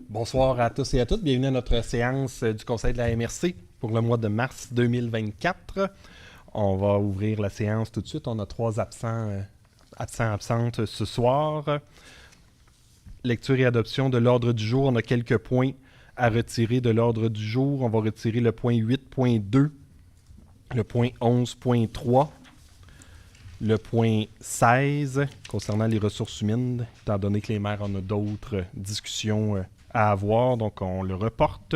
Bonsoir à tous et à toutes. Bienvenue à notre séance du Conseil de la MRC pour le mois de mars 2024. On va ouvrir la séance tout de suite. On a 3 absentes ce soir. Lecture et adoption de l'ordre du jour. On a quelques points à retirer de l'ordre du jour. On va retirer le point 8.2, le point 11.3, le point 16 concernant les ressources humaines, étant donné que les maires en ont d'autres discussions à avoir, donc on le reporte.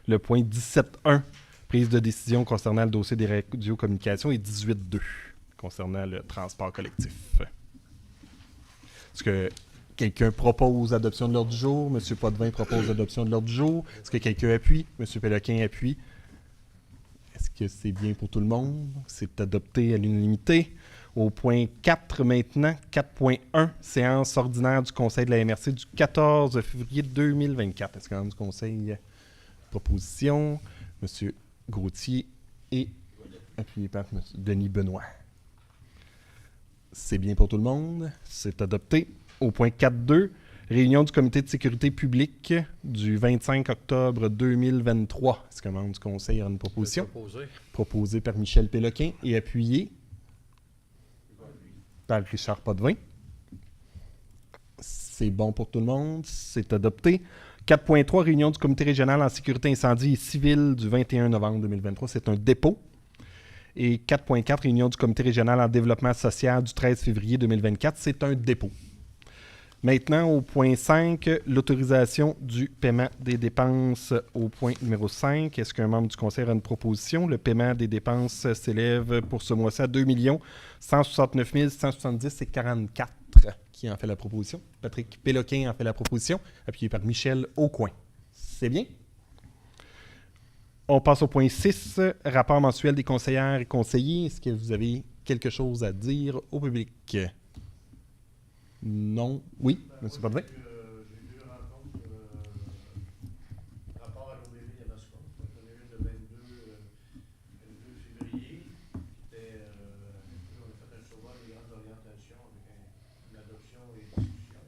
Le point 17.1, prise de décision concernant le dossier des radiocommunications, et 18.2, concernant le transport collectif. Est-ce que quelqu'un propose l'adoption de l'ordre du jour? M. Potvin propose l'adoption de l'ordre du jour. Est-ce que quelqu'un appuie? M. Péloquin appuie. Est-ce que c'est bien pour tout le monde? C'est adopté à l'unanimité. Au point 4 maintenant, 4.1, séance ordinaire du Conseil de la MRC du 14 février 2024. Est-ce qu'il y a du Conseil proposition? M. Gauthier et appuyé par M. Denis Benoît. C'est bien pour tout le monde. C'est adopté. Au point 4.2, réunion du Comité de sécurité publique du 25 octobre 2023. Est-ce qu'un membre du Conseil a une proposition? Proposée par Michel Péloquin et appuyée par Richard Potvin. C'est bon pour tout le monde. C'est adopté. 4.3, réunion du Comité régional en sécurité incendie et civile du 21 novembre 2023. C'est un dépôt. Et 4.4, réunion du Comité régional en développement social du 13 février 2024. C'est un dépôt. Maintenant, au point 5, l'autorisation du paiement des dépenses au point numéro 5. Est-ce qu'un membre du Conseil a une proposition? Le paiement des dépenses s'élève pour ce mois-ci à 2 169 170,44. Qui en fait la proposition? Patrick Péloquin en fait la proposition, appuyé par Michel Aucoin. C'est bien? On passe au point 6, rapport mensuel des conseillères et conseillers. Est-ce que vous avez quelque chose à dire au public? Non. Oui, M. Potvin. J'ai vu une rencontre rapport à l'OBV Yamaska. On a eu le 22 février. On a fait un survol des grandes orientations avec une adoption et une discussion.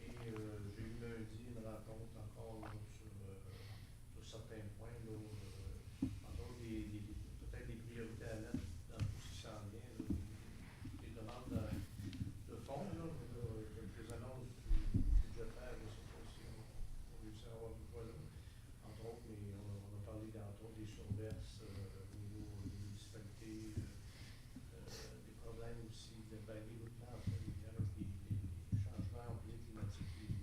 Et j'ai eu lundi une rencontre encore sur certains points, entre autres peut-être des priorités à mettre dans tout ce qui s'en vient, les demandes de fonds, quelques annonces du budgétaire, je ne sais pas si on réussit à avoir du poids là, entre autres, mais on a parlé entre autres des surverses au niveau des municipalités, des problèmes aussi des routes en fait, avec les changements climatiques,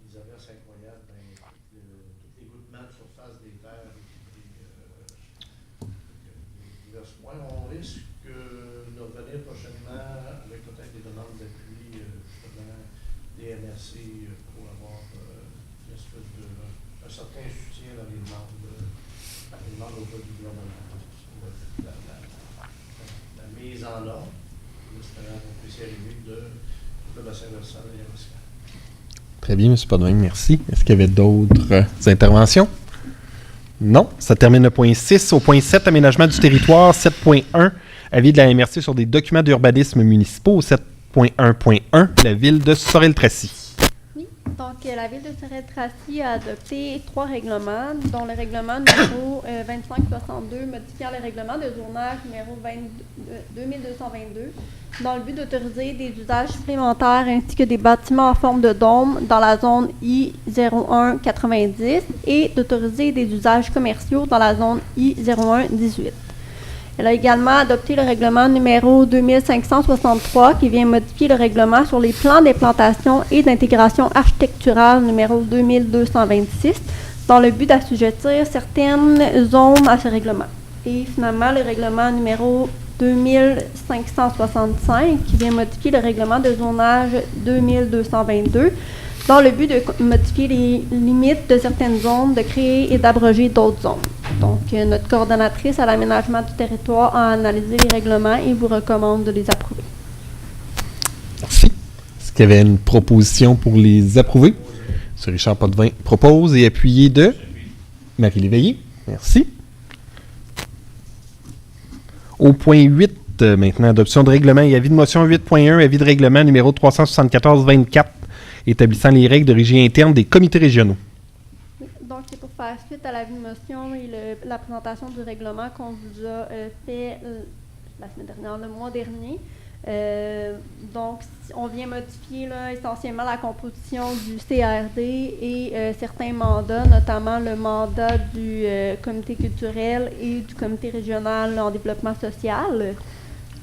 les averses incroyables, tous les gouttements de surface des terres, divers points. On risque de revenir prochainement avec peut-être des demandes d'appui des MRC pour avoir une espèce un certain soutien dans les demandes auprès du gouvernement. La mise en ordre, espérant qu'on puisse y arriver de le bassin versant de l'MRC. Très bien, M. Potvin, merci. Est-ce qu'il y avait d'autres interventions? Non. Ça termine le point 6. Au point 7, aménagement du territoire. 7.1, avis de la MRC sur des documents d'urbanisme municipaux. 7.1.1, la ville de Sorel-Tracy. Oui, donc la ville de Sorel-Tracy a adopté 3 règlements, dont le règlement numéro 2562, modifiant le règlement de zonage numéro 2222, dans le but d'autoriser des usages supplémentaires ainsi que des bâtiments en forme de dôme dans la zone I0190 et d'autoriser des usages commerciaux dans la zone I0118. Elle a également adopté le règlement numéro 2563 qui vient modifier le règlement sur les plans d'implantation et d'intégration architecturale numéro 2226 dans le but d'assujettir certaines zones à ce règlement. Et finalement, le règlement numéro 2565 qui vient modifier le règlement de zonage 2222 dans le but de modifier les limites de certaines zones, de créer et d'abroger d'autres zones. Donc, notre coordonnatrice à l'aménagement du territoire a analysé les règlements et vous recommande de les approuver. Merci. Est-ce qu'il y avait une proposition pour les approuver? M. Richard Potvin propose et appuyé de Marie Léveillé. Merci. Au point 8, maintenant, adoption de règlement et avis de motion 8.1, avis de règlement numéro 374-24 établissant les règles de régie interne des comités régionaux. Oui, donc, c'est pour faire suite à l'avis de motion et la présentation du règlement qu'on vous a fait la semaine dernière, le mois dernier. Donc, on vient modifier là, essentiellement la composition du CRD et certains mandats, notamment le mandat du comité culturel et du comité régional en développement social.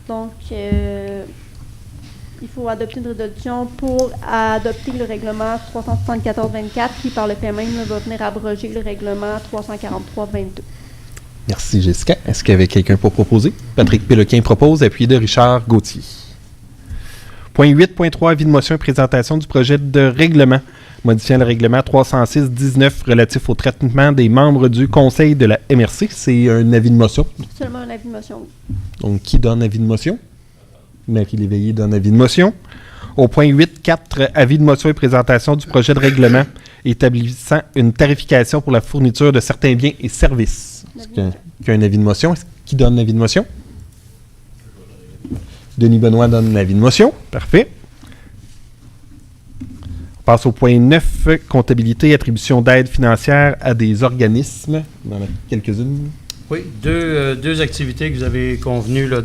Donc, il faut adopter une résolution pour adopter le règlement 374-24 qui, par le fait même, va venir abroger le règlement 343-22. Merci, Jessica. Est-ce qu'il y avait quelqu'un pour proposer? Patrick Péloquin propose, appuyé de Richard Gauthier. Point 8.3, avis de motion et présentation du projet de règlement modifiant le règlement 306-19 relatif au traitement des membres du conseil de la MRC. C'est un avis de motion. Seulement un avis de motion, oui. Donc, qui donne avis de motion? Marie Léveillé donne avis de motion. Au point 8.4, avis de motion et présentation du projet de règlement établissant une tarification pour la fourniture de certains biens et services. Est-ce qu'il y a un avis de motion? Qui donne l'avis de motion? Denis Benoît donne l'avis de motion. Parfait. On passe au point 9, comptabilité et attribution d'aide financière à des organismes. Il y en a quelques-unes. Oui, deux activités que vous avez convenu là,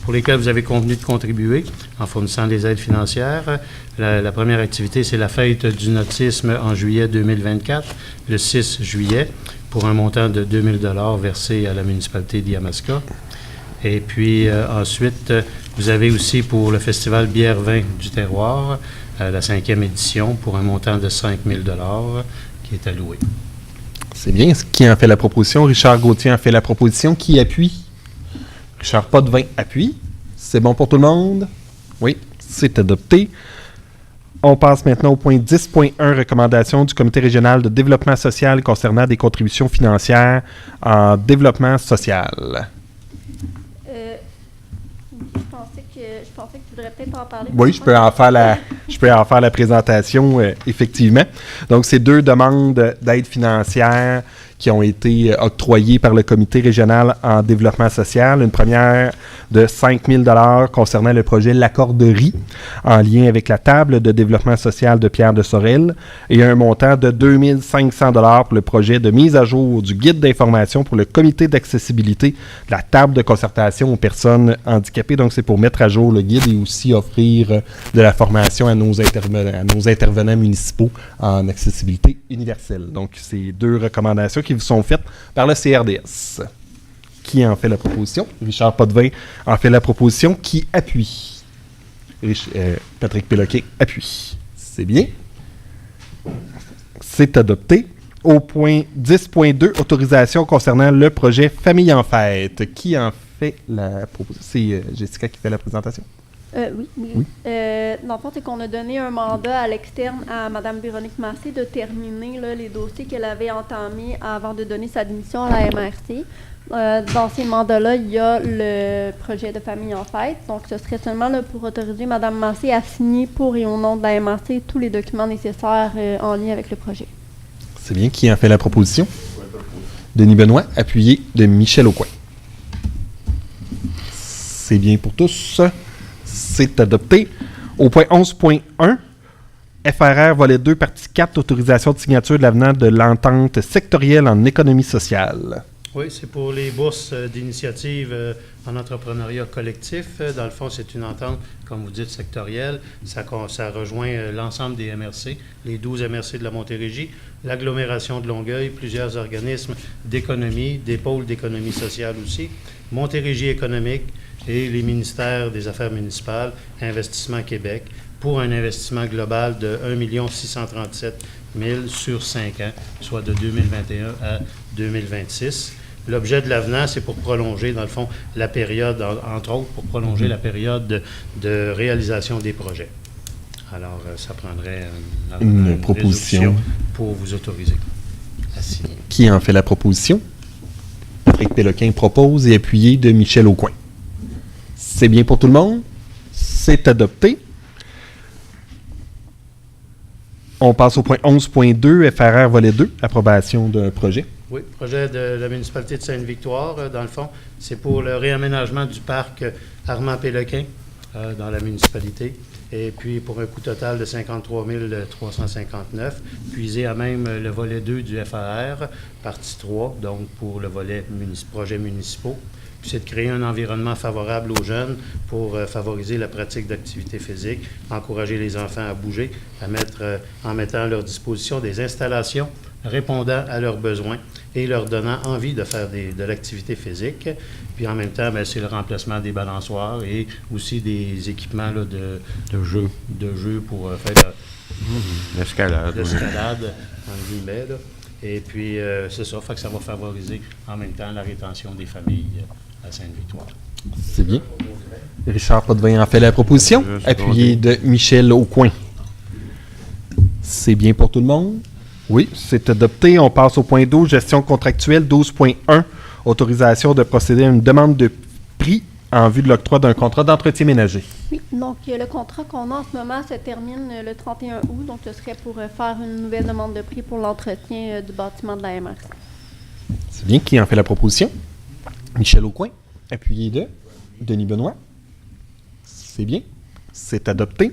pour lesquelles vous avez convenu de contribuer en fournissant des aides financières. La première activité, c'est la fête du nautisme en juillet 2024, le 6 juillet, pour un montant de 2 000 versé à la municipalité d'Yamaska. Et puis ensuite, vous avez aussi pour le festival Bière-Vin du Terroir, la 5e édition, pour un montant de 5 000 qui est alloué. C'est bien. Qui en fait la proposition? Richard Gauthier en fait la proposition. Qui appuie? Richard Potvin appuie. C'est bon pour tout le monde? Oui, c'est adopté. On passe maintenant au point 10.1, recommandation du Comité régional de développement social concernant des contributions financières en développement social. Je pensais que tu voudrais peut-être en parler. Oui, je peux en faire la présentation, effectivement. Donc, c'est 2 demandes d'aide financière qui ont été octroyées par le Comité régional en développement social. Une première de 5 000 $ concernant le projet L'Accorderie, en lien avec la table de développement social de Pierre de Sorel, et un montant de 2 500 $ pour le projet de mise à jour du guide d'information pour le Comité d'accessibilité de la table de concertation aux personnes handicapées. Donc, c'est pour mettre à jour le guide et aussi offrir de la formation à nos intervenants municipaux en accessibilité universelle. Donc, c'est 2 recommandations qui vous sont faites par le CRDS. Qui en fait la proposition? Richard Potvin en fait la proposition. Qui appuie? Patrick Péloquin appuie. C'est bien. C'est adopté. Au point 10.2, autorisation concernant le projet Famille en fête. Qui en fait la proposition? C'est Jessica qui fait la présentation. Oui. Dans le fond, c'est qu'on a donné un mandat à l'externe à Mme Véronique Massé de terminer là, les dossiers qu'elle avait entamés avant de donner sa démission à la MRC. Dans ces mandats-là, il y a le projet de Famille en fête. Donc, ce serait seulement là, pour autoriser Mme Massé à signer pour et au nom de la MRC tous les documents nécessaires en lien avec le projet. C'est bien. Qui en fait la proposition? Denis Benoît, appuyé de Michel Aucoin. C'est bien pour tous. C'est adopté. Au point 11.1, FRR, volet 2, partie 4, autorisation de signature de l'avenant de l'entente sectorielle en économie sociale. Oui, c'est pour les bourses d'initiative en entrepreneuriat collectif. Dans le fond, c'est une entente, comme vous dites, sectorielle. Ça rejoint l'ensemble des MRC, les 12 MRC de la Montérégie, l'agglomération de Longueuil, plusieurs organismes d'économie, des pôles d'économie sociale aussi, Montérégie économique et les ministères des Affaires municipales, Investissement Québec, pour un investissement global de 1 637 000 sur 5 ans, soit de 2021 à 2026. L'objet de l'avenant, c'est pour prolonger, dans le fond, la période, entre autres, pour prolonger la période de réalisation des projets. Alors, ça prendrait une proposition pour vous autoriser à signer. Qui en fait la proposition? Patrick Péloquin propose et appuyé de Michel Aucoin. C'est bien pour tout le monde? C'est adopté. On passe au point 11.2, FRR volet 2, approbation d'un projet. Oui, projet de la municipalité de Sainte-Victoire, dans le fond, c'est pour le réaménagement du parc Armand Péloquin dans la municipalité. Et puis, pour un coût total de 53 359, puisé à même le volet 2 du FAR, partie 3, donc pour le volet projets municipaux. Puis, c'est de créer un environnement favorable aux jeunes pour favoriser la pratique d'activités physiques, encourager les enfants à bouger, en mettant à leur disposition des installations répondant à leurs besoins et leur donnant envie de faire de l'activité physique. Puis en même temps, bien, c'est le remplacement des balançoires et aussi des équipements là, de jeu pour faire l'escalade. Entre guillemets. Là. Et puis, c'est ça, fait que ça va favoriser en même temps la rétention des familles à Sainte-Victoire. C'est bien. Richard Potvin en fait la proposition, appuyé de Michel Aucoin. C'est bien pour tout le monde? Oui, c'est adopté. On passe au point 12, gestion contractuelle 12.1, autorisation de procéder à une demande de prix en vue de l'octroi d'un contrat d'entretien ménager. Oui, donc le contrat qu'on a en ce moment se termine le 31 août, donc ce serait pour faire une nouvelle demande de prix pour l'entretien du bâtiment de la MRC. C'est bien. Qui en fait la proposition? Michel Aucoin, appuyé de Denis Benoît. C'est bien. C'est adopté.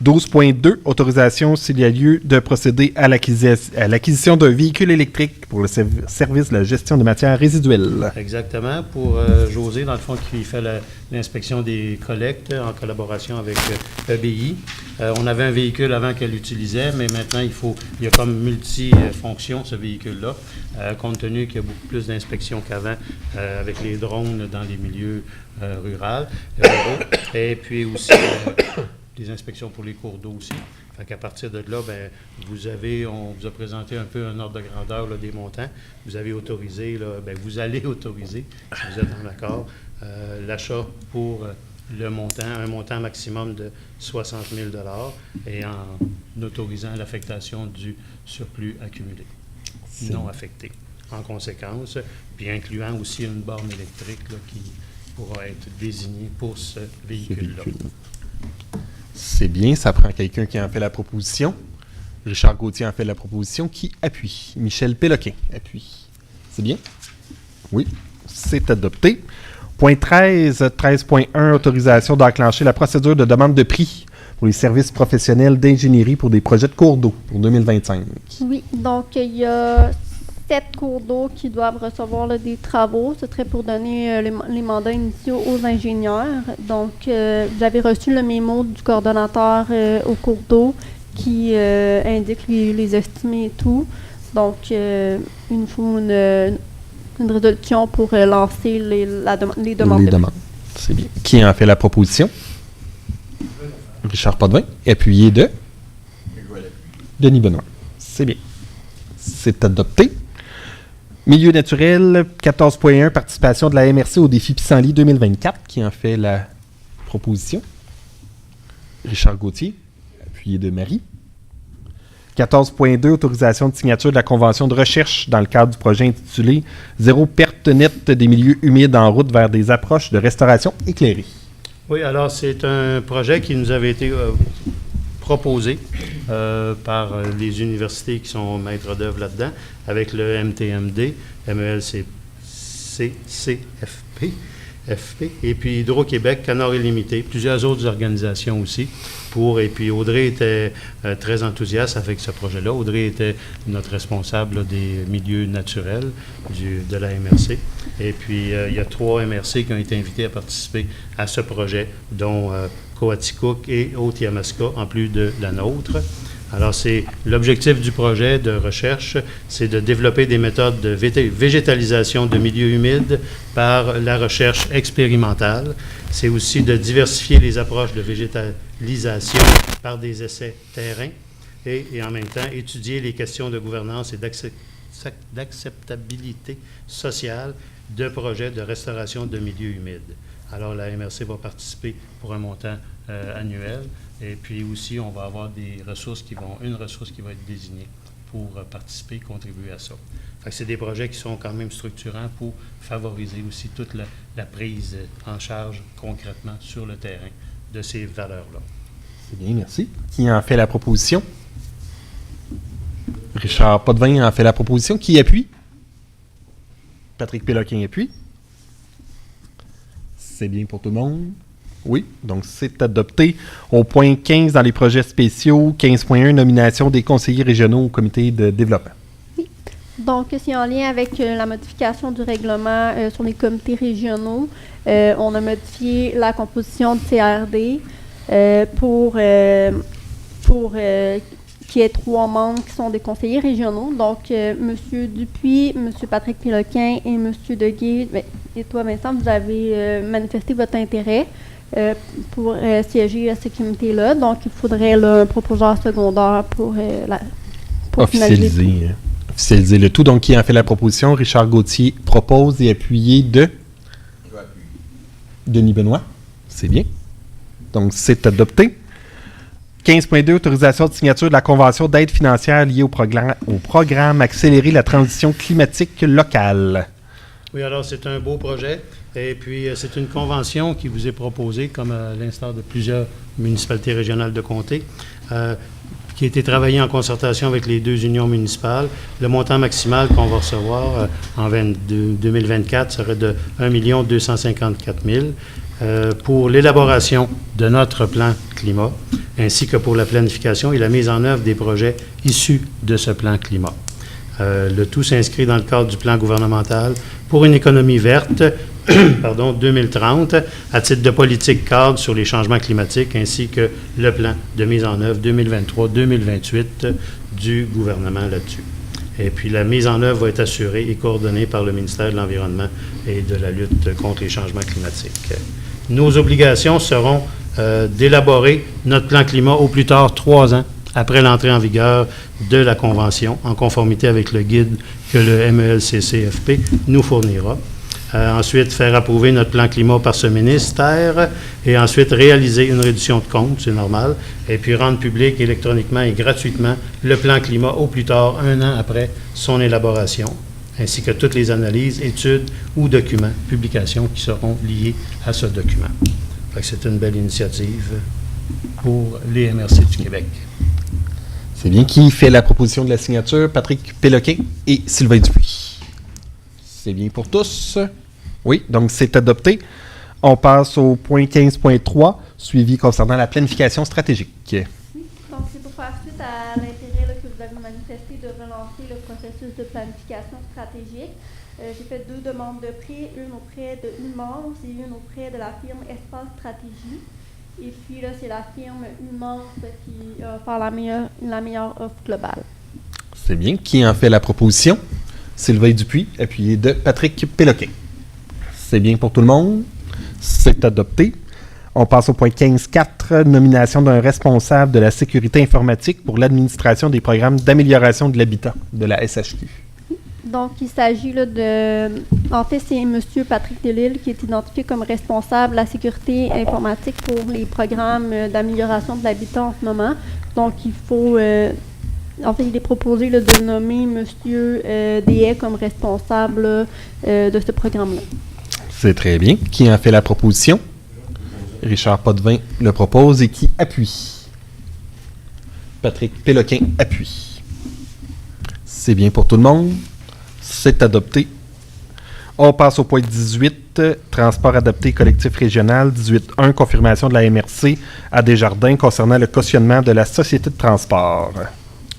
12.2, autorisation s'il y a lieu de procéder à l'acquisition d'un véhicule électrique pour le service de la gestion des matières résiduelles. Exactement. Pour José, dans le fond, qui fait l'inspection des collectes en collaboration avec EBI. On avait un véhicule avant qu'elle utilisait, mais maintenant, il y a comme multifonction ce véhicule-là, compte tenu qu'il y a beaucoup plus d'inspections qu'avant avec les drones dans les milieux ruraux. Et puis aussi des inspections pour les cours d'eau aussi. Fait qu'à partir de là, bien, on vous a présenté un peu un ordre de grandeur là, des montants. Vous avez autorisé, là, bien, vous allez autoriser, si vous êtes en accord, l'achat pour un montant maximum de 60 000 $ et en autorisant l'affectation du surplus accumulé, non affecté. En conséquence, puis incluant aussi une borne électrique là, qui pourra être désignée pour ce véhicule-là. C'est bien, ça prend quelqu'un qui en fait la proposition. Richard Gauthier en fait la proposition. Qui appuie? Michel Péloquin appuie. C'est bien? Oui, c'est adopté. Point 13, 13.1, autorisation d'enclencher la procédure de demande de prix pour les services professionnels d'ingénierie pour des projets de cours d'eau pour 2025. Oui, donc il y a 7 cours d'eau qui doivent recevoir là, des travaux. Ce serait pour donner les mandats initiaux aux ingénieurs. Donc, vous avez reçu le mémo du coordonnateur au cours d'eau qui indique les estimés et tout. Donc, il nous faut une résolution pour lancer les demandes. Les demandes. C'est bien. Qui en fait la proposition? Richard Potvin, appuyé de Denis Benoît. C'est bien. C'est adopté. Milieu naturel, 14.1, participation de la MRC au défi Pissenlit 2024, qui en fait la proposition. Richard Gauthier, appuyé de Marie. 14.2, autorisation de signature de la convention de recherche dans le cadre du projet intitulé « Zéro perte nette des milieux humides en route vers des approches de restauration éclairée ». Oui, alors c'est un projet qui nous avait été proposé par les universités qui sont maîtres d'œuvre là-dedans, avec le MTMD, MELCCFP, et puis Hydro-Québec, Canard Illimité, plusieurs autres organisations aussi. Et puis Audrey était très enthousiaste avec ce projet-là. Audrey était notre responsable là, des milieux naturels de la MRC. Et puis il y a 3 MRC qui ont été invités à participer à ce projet, dont Coaticook et Haute-Yamaska, en plus de la nôtre. Alors, c'est l'objectif du projet de recherche, c'est de développer des méthodes de végétalisation de milieux humides par la recherche expérimentale. C'est aussi de diversifier les approches de végétalisation par des essais terrain et en même temps étudier les questions de gouvernance et d'acceptabilité sociale de projets de restauration de milieux humides. Alors, la MRC va participer pour un montant annuel. Et puis aussi, on va avoir une ressource qui va être désignée pour participer, contribuer à ça. Fait que c'est des projets qui sont quand même structurants pour favoriser aussi toute la prise en charge concrètement sur le terrain de ces valeurs-là. C'est bien, merci. Qui en fait la proposition? Richard Potvin en fait la proposition. Qui appuie? Patrick Péloquin appuie. C'est bien pour tout le monde. Oui, donc c'est adopté. Au point 15, dans les projets spéciaux, 15.1, nomination des conseillers régionaux au comité de développement. Donc, c'est en lien avec la modification du règlement sur les comités régionaux. On a modifié la composition du CRD pour qu'il y ait 3 membres qui sont des conseillers régionaux. Donc, M. Dupuis, M. Patrick Péloquin et M. Deguay, et toi, Vincent, vous avez manifesté votre intérêt pour siéger à ce comité-là. Donc, il faudrait là, un proposeur secondaire pour finaliser. Officialiser le tout. Donc, qui en fait la proposition? Richard Gauthier propose et appuyé de Denis Benoît. C'est bien. Donc, c'est adopté. 15.2, autorisation de signature de la convention d'aide financière liée au programme Accélérer la transition climatique locale. Oui, alors c'est un beau projet. Et puis, c'est une convention qui vous est proposée, comme à l'instar de plusieurs municipalités régionales de comté, qui a été travaillée en concertation avec les 2 unions municipales. Le montant maximal qu'on va recevoir en 2024 serait de 1 254 000 pour l'élaboration de notre plan climat, ainsi que pour la planification et la mise en œuvre des projets issus de ce plan climat. Le tout s'inscrit dans le cadre du plan gouvernemental pour une économie verte, 2030, à titre de politique cadre sur les changements climatiques, ainsi que le plan de mise en œuvre 2023-2028 du gouvernement là-dessus. Et puis, la mise en œuvre va être assurée et coordonnée par le ministère de l'Environnement et de la lutte contre les changements climatiques. Nos obligations seront d'élaborer notre plan climat au plus tard 3 ans après l'entrée en vigueur de la Convention, en conformité avec le guide que le MELCCFP nous fournira. Ensuite, faire approuver notre plan climat par ce ministère et ensuite réaliser une réduction de compte, c'est normal, et puis rendre public électroniquement et gratuitement le plan climat au plus tard 1 an après son élaboration, ainsi que toutes les analyses, études ou documents, publications qui seront liées à ce document. Fait que c'est une belle initiative pour les MRC du Québec. C'est bien. Qui fait la proposition de la signature? Patrick Péloquin et Sylvain Dupuis. C'est bien pour tous. Oui, donc c'est adopté. On passe au point 15.3, suivi concernant la planification stratégique. Oui, donc c'est pour faire suite à l'intérêt là, que vous avez manifesté de relancer le processus de planification stratégique. J'ai fait 2 demandes de prêt, une auprès de Humance et une auprès de la firme Espace Stratégie. Et puis là, c'est la firme Humance qui va faire la meilleure offre globale. C'est bien. Qui en fait la proposition? Sylvain Dupuis, appuyé de Patrick Péloquin. C'est bien pour tout le monde. C'est adopté. On passe au point 15.4, nomination d'un responsable de la sécurité informatique pour l'administration des programmes d'amélioration de l'habitat de la SHQ. Donc, il s'agit là en fait, c'est M. Patrick Delisle qui est identifié comme responsable de la sécurité informatique pour les programmes d'amélioration de l'habitat en ce moment. Donc, il faut... en fait, il est proposé là, de nommer M. Deshaies comme responsable de ce programme-là. C'est très bien. Qui en fait la proposition? Richard Potvin le propose et qui appuie? Patrick Péloquin appuie. C'est bien pour tout le monde. C'est adopté. On passe au point 18, transport adapté collectif régional. 18.1, confirmation de la MRC à Desjardins concernant le cautionnement de la société de transport.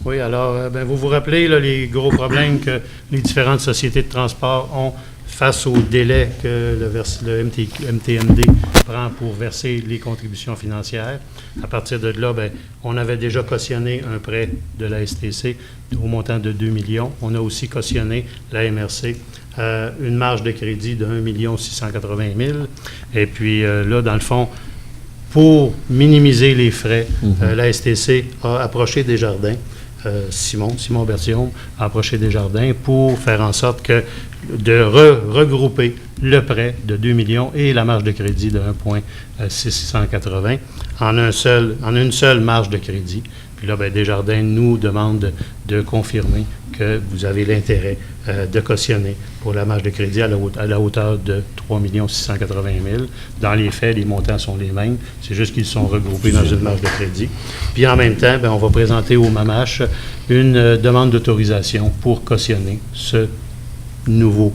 Oui, alors, vous vous rappelez là, les gros problèmes que les différentes sociétés de transport ont face au délai que le MTMD prend pour verser les contributions financières. À partir de là, on avait déjà cautionné un prêt de la STC au montant de 2 millions. On a aussi cautionné la MRC une marge de crédit de 1 680 000. Et puis là, dans le fond, pour minimiser les frais, la STC a approché Desjardins. Simon Bertillon a approché Desjardins pour faire en sorte que de regrouper le prêt de 2 millions et la marge de crédit de 1,680 en une seule marge de crédit. Puis là, Desjardins nous demande de confirmer que vous avez l'intérêt de cautionner pour la marge de crédit à la hauteur de 3 680 000. Dans les faits, les montants sont les mêmes. C'est juste qu'ils sont regroupés dans une marge de crédit. Puis en même temps, on va présenter au MAMACH une demande d'autorisation pour cautionner ce nouveau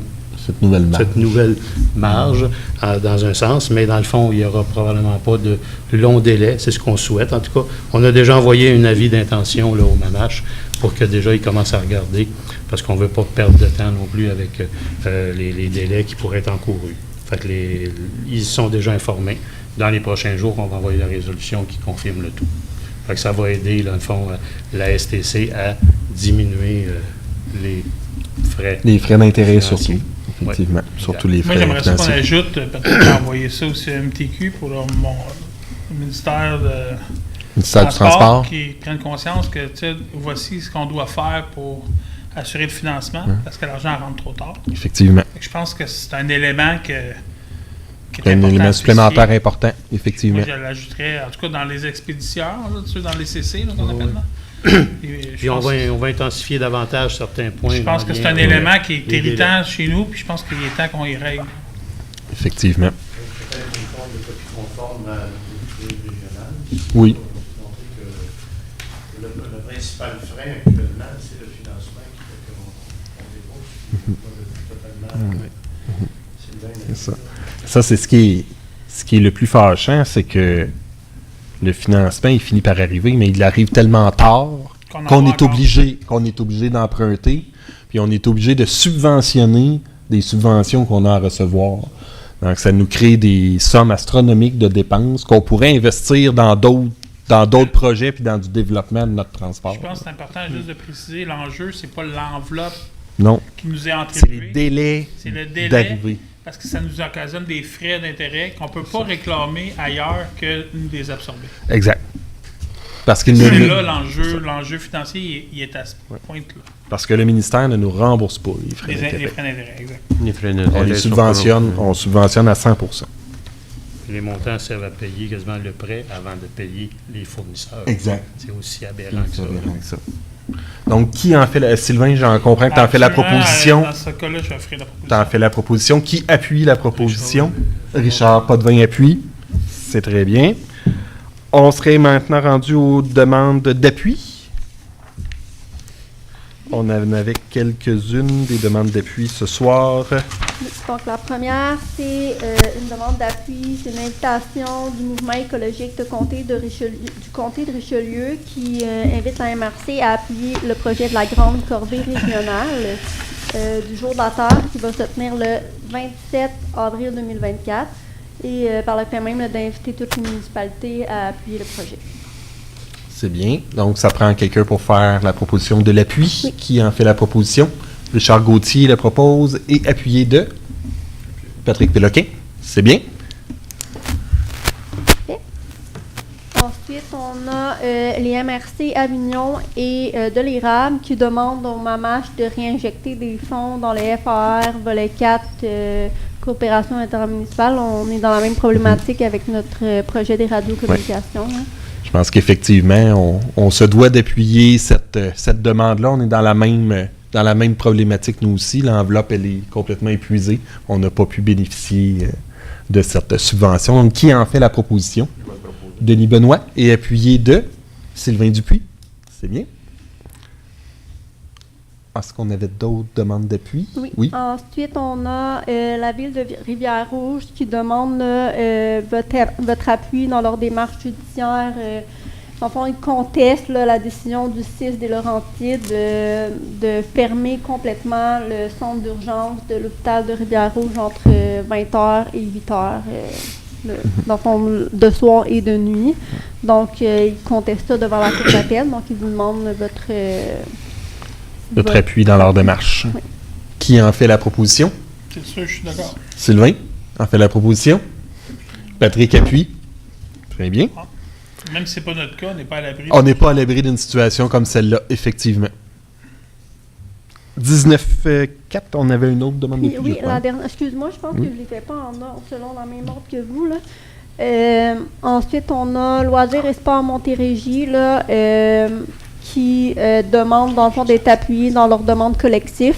cette nouvelle marge. Dans un sens, mais dans le fond, il n'y aura probablement pas de long délai. C'est ce qu'on souhaite. En tout cas, on a déjà envoyé un avis d'intention là, au MAMACH pour que déjà ils commencent à regarder, parce qu'on ne veut pas perdre de temps non plus avec les délais qui pourraient être encourus. Fait que ils sont déjà informés. Dans les prochains jours, on va envoyer la résolution qui confirme le tout. Fait que ça va aider, dans le fond, la STC à diminuer les frais. Les frais d'intérêt financiers. surtout, effectivement. Ouais. Surtout les frais Moi, j'aimerais ça qu'on financiers. ajoute, peut-être envoyer ça aussi à MTQ pour le ministère de Ministère du Transport. qui prenne conscience que, tu sais, voici ce qu'on doit faire pour assurer le financement, parce que l'argent rentre trop tard. Effectivement. Fait que je pense que c'est un élément qui est C'est un important à élément spécifier. supplémentaire important, effectivement. Moi, je l'ajouterais, en tout cas, dans les expéditions, là, tu sais, dans les CC, là, qu'on appelle là. Puis on va intensifier davantage certains points. Je pense en que lien c'est un avec élément qui est les irritant chez nous, puis je pense qu'il est temps qu'on y règle. Effectivement. Peut-être une forme de copie conforme à l'autorité régionale. Oui. Pour montrer que le principal frein actuellement, c'est le financement qui fait qu'on débourse. Pas totalement. Sylvain, C'est ça. Ça, c'est ce qui est le plus fâchant, c'est que le financement, il finit par arriver, mais il arrive tellement tard qu'on est obligé d'emprunter, puis on est obligé de subventionner des subventions qu'on a à recevoir. Donc, ça nous crée des sommes astronomiques de dépenses qu'on pourrait investir dans d'autres projets puis dans du développement de notre transport. Je pense que c'est important juste de préciser, l'enjeu, c'est pas l'enveloppe Non, qui nous est c'est les attribuée, délais c'est le délai, d'arrivée. parce que ça nous occasionne des frais d'intérêt qu'on peut pas réclamer ailleurs que nous les absorber. Exact. Parce qu'il C'est ne- là l'enjeu financier, il est à ce point-là. Parce que le ministère ne nous rembourse pas les frais Les d'intérêt. frais d'intérêt, exact. Les frais On d'intérêt les sont pas subventionne, non plus- on subventionne à 100%. les montants servent à payer quasiment le prêt avant de payer les fournisseurs. Exact. C'est aussi aberrant que ça. Donc, qui en fait Sylvain, j'en comprends que tu en fais la Absolument, proposition. Dans ce cas-là, je ferai la Tu proposition. en fais la proposition. Qui appuie la proposition? Richard Potvin appuie. C'est très bien. On serait maintenant rendu aux demandes d'appui. On en avait quelques-unes des demandes d'appui ce soir. Donc, la première, c'est une demande d'appui, c'est une invitation du mouvement écologique du comté de Richelieu qui invite la MRC à appuyer le projet de la Grande Corvée régionale du Jour de la Terre qui va se tenir le 27 avril 2024 et par le fait même d'inviter toutes les municipalités à appuyer le projet. C'est bien. Donc, ça prend quelqu'un pour faire la proposition de l'appui. Oui. Qui en fait la proposition? Richard Gauthier la propose et appuyé de Patrick Péloquin. C'est bien. Ensuite, on a les MRC Avignon et de l'érable qui demandent au MAMACH de réinjecter des fonds dans les FAR, volet 4, coopération intermunicipale. On est dans la même problématique avec notre projet des radiocommunications. Hein. Je pense qu'effectivement, on se doit d'appuyer cette demande-là. On est dans la même problématique, nous aussi. L'enveloppe, elle est complètement épuisée. On n'a pas pu bénéficier de cette subvention. Donc, qui en fait la proposition? Denis Benoît et appuyé de Sylvain Dupuis. C'est bien. Est-ce qu'on avait d'autres demandes d'appui? Oui. Ensuite, on a la ville de Rivière-Rouge qui demande votre appui dans leur démarche judiciaire. En fond, ils contestent la décision du 6 des Laurentides de fermer complètement le centre d'urgence de l'hôpital de Rivière-Rouge entre 20h et 8h. Dans le fond, de soir et de nuit. Donc, ils contestent ça devant la cour d'appel. Donc, ils vous demandent Votre appui dans leur démarche. Oui. Qui en fait la proposition? C'est sûr, je suis d'accord. Sylvain en fait la proposition. Patrick appuie. Très bien. Même si c'est pas notre cas, on n'est pas à l'abri. On n'est pas à l'abri d'une situation comme celle-là, effectivement. 19-4, on avait une autre demande d'appui. Oui, je crois. la dernière. Excuse-moi, je pense que je ne les fais pas en ordre, selon la même ordre que vous. Là. Ensuite, on a Loisirs et Sport Montérégie là, qui demande, dans le fond, d'être appuyés dans leur demande collective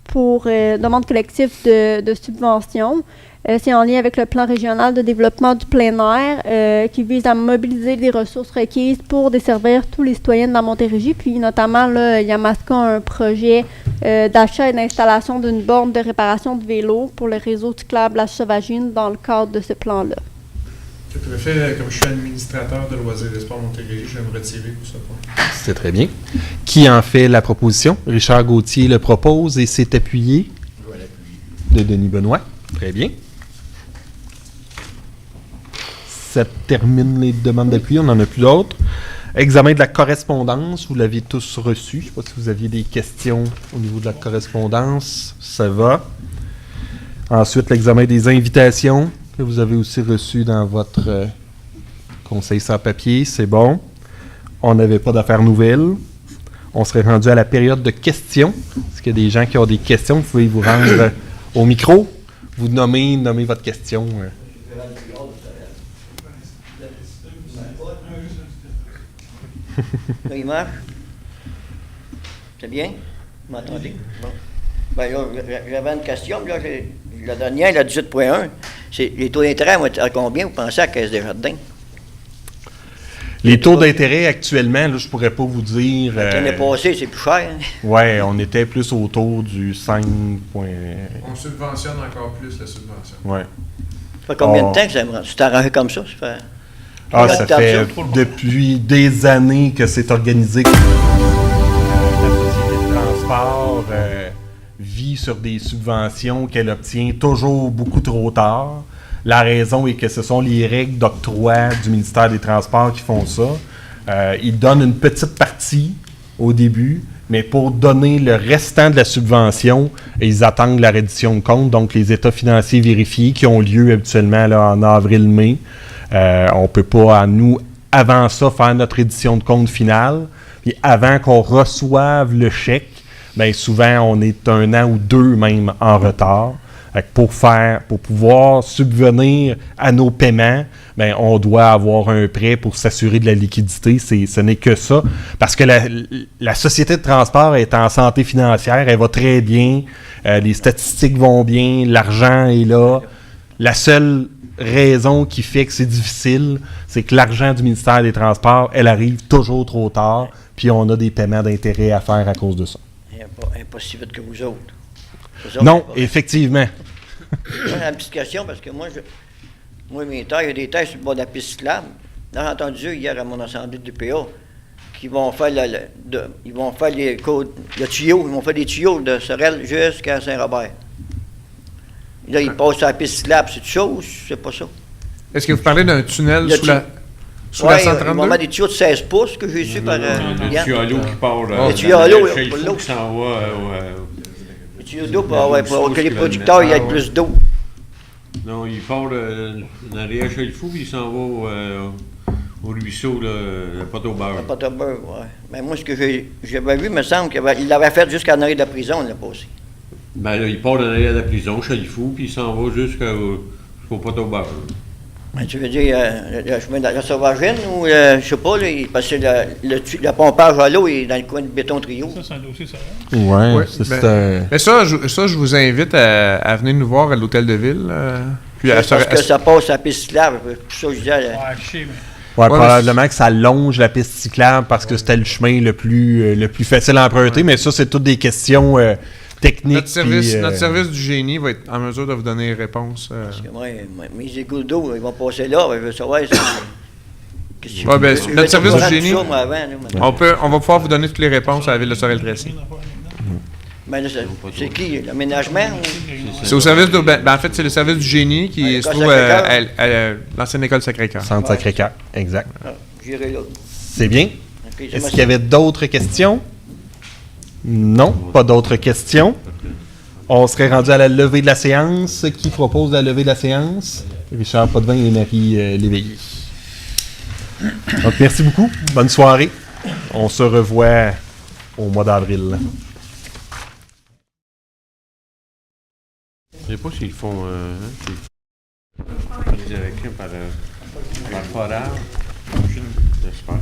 pour demande collective de subvention. C'est en lien avec le plan régional de développement du plein air qui vise à mobiliser les ressources requises pour desservir tous les citoyens de la Montérégie. Puis notamment, là, Yamaska a un projet d'achat et d'installation d'une borne de réparation de vélos pour le réseau cyclable La Sauvagine dans le cadre de ce plan-là. Tout à fait. Comme je suis administrateur de Loisirs et Sports Montérégie, je vais me retirer pour ce point. C'est très bien. Qui en fait la proposition? Richard Gauthier le propose et s'est appuyé de Denis Benoît. Très bien. Ça termine les demandes d'appui. On n'en a plus d'autres. Examen de la correspondance. Vous l'aviez tous reçu. Je ne sais pas si vous aviez des questions au niveau de la correspondance. Ça va. Ensuite, l'examen des invitations que vous avez aussi reçues dans votre conseil sans papier. C'est bon. On n'avait pas d'affaires nouvelles. On serait rendu à la période de questions. Est-ce qu'il y a des gens qui ont des questions? Vous pouvez vous rendre au micro. Vous nommez votre question. Là, il marche? C'est bien? Vous m'entendez? Bon. Ben là, j'avais une question, là, la dernière, la 18.1, c'est les taux d'intérêt à combien vous pensez à la Caisse des Jardins? Les taux d'intérêt actuellement, là, je pourrais pas vous dire. L'année passée, c'est plus cher. Hein? Oui, on était plus autour du 5. On subventionne encore plus la subvention. Ouais. Ça fait combien de temps que c'est arrangé comme ça? Ça fait depuis des années que c'est organisé. La société de transport vit sur des subventions qu'elle obtient toujours beaucoup trop tard. La raison est que ce sont les règles d'octroi du ministère des Transports qui font ça. Ils donnent une petite partie au début, mais pour donner le restant de la subvention, ils attendent la reddition de compte, donc les états financiers vérifiés qui ont lieu habituellement là, en avril-mai. On ne peut pas, nous, avant ça, faire notre édition de compte finale. Puis avant qu'on reçoive le chèque, bien souvent, on est 1 an ou 2 même en retard. Pour pouvoir subvenir à nos paiements, bien, on doit avoir un prêt pour s'assurer de la liquidité. Ce n'est que ça. Parce que la société de transport est en santé financière, elle va très bien, les statistiques vont bien, l'argent est là. La seule raison qui fait que c'est difficile, c'est que l'argent du ministère des Transports, elle arrive toujours trop tard, puis on a des paiements d'intérêt à faire à cause de ça. Elle n'est pas si vite que vous autres. Non, effectivement. J'ai une petite question, parce que moi, mes terres, il y a des terres sur le bord de la piste cyclable. J'ai entendu hier à mon assemblée de PA qu'ils vont faire ils vont faire le tuyau, ils vont faire des tuyaux de Sorel jusqu'à Saint-Robert. Là, ils passent sur la piste cyclable, c'est ça ou c'est pas ça? Est-ce que vous parlez d'un tunnel sous la 132? Ils vont mettre des tuyaux de 16 pouces que j'ai su par Le tuyau à l'eau qui part. Le tuyau à l'eau, chez pour le l'eau. fou qui s'en va. Le tuyau d'eau pour que les producteurs aient plus d'eau. Non, il part dans les chez le fou, puis il s'en va au ruisseau, le pot au beurre. Le pot au beurre, oui. Mais moi, ce que j'avais vu, il me semble qu'il l'avait fait jusqu'à l'arrêt de la prison, il l'a passé. Ben là, il part dans l'arrière de la prison, chez le fou, puis il s'en va jusqu'au pot au beurre. Ben, tu veux dire le chemin de la Sauvagine ou, je sais pas, là, parce que le pompage à l'eau est dans le coin de béton trio. Ça, c'est un dossier, ça. Oui, mais ça, je vous invite à venir nous voir à l'hôtel de ville. Puis parce que ça passe à la piste cyclable, c'est ça que je disais. Ouais, je sais, mais... Ouais, probablement que ça longe la piste cyclable parce que c'était le chemin le plus facile à emprunter, mais ça, c'est toutes des questions techniques. Notre service du génie va être en mesure de vous donner une réponse. Parce que moi, mes égouts d'eau, ils vont passer là, je veux savoir si... notre service du génie, on va pouvoir vous donner toutes les réponses à la ville de Sorel-Tracy. Ben là, c'est qui? L'aménagement? C'est au service de... en fait, c'est le service du génie qui se trouve à l'ancienne école Sacré-Cœur. Centre Sacré-Cœur, exact. J'irai là. C'est bien. Okay, est-ce qu'il y avait d'autres questions? Non, pas d'autres questions. On serait rendu à la levée de la séance. Qui propose la levée de la séance? Richard Potvin et Marie Léveillé. Donc, merci beaucoup. Bonne soirée. On se revoit au mois d'avril. Je sais pas s'ils font par forage. J'espère.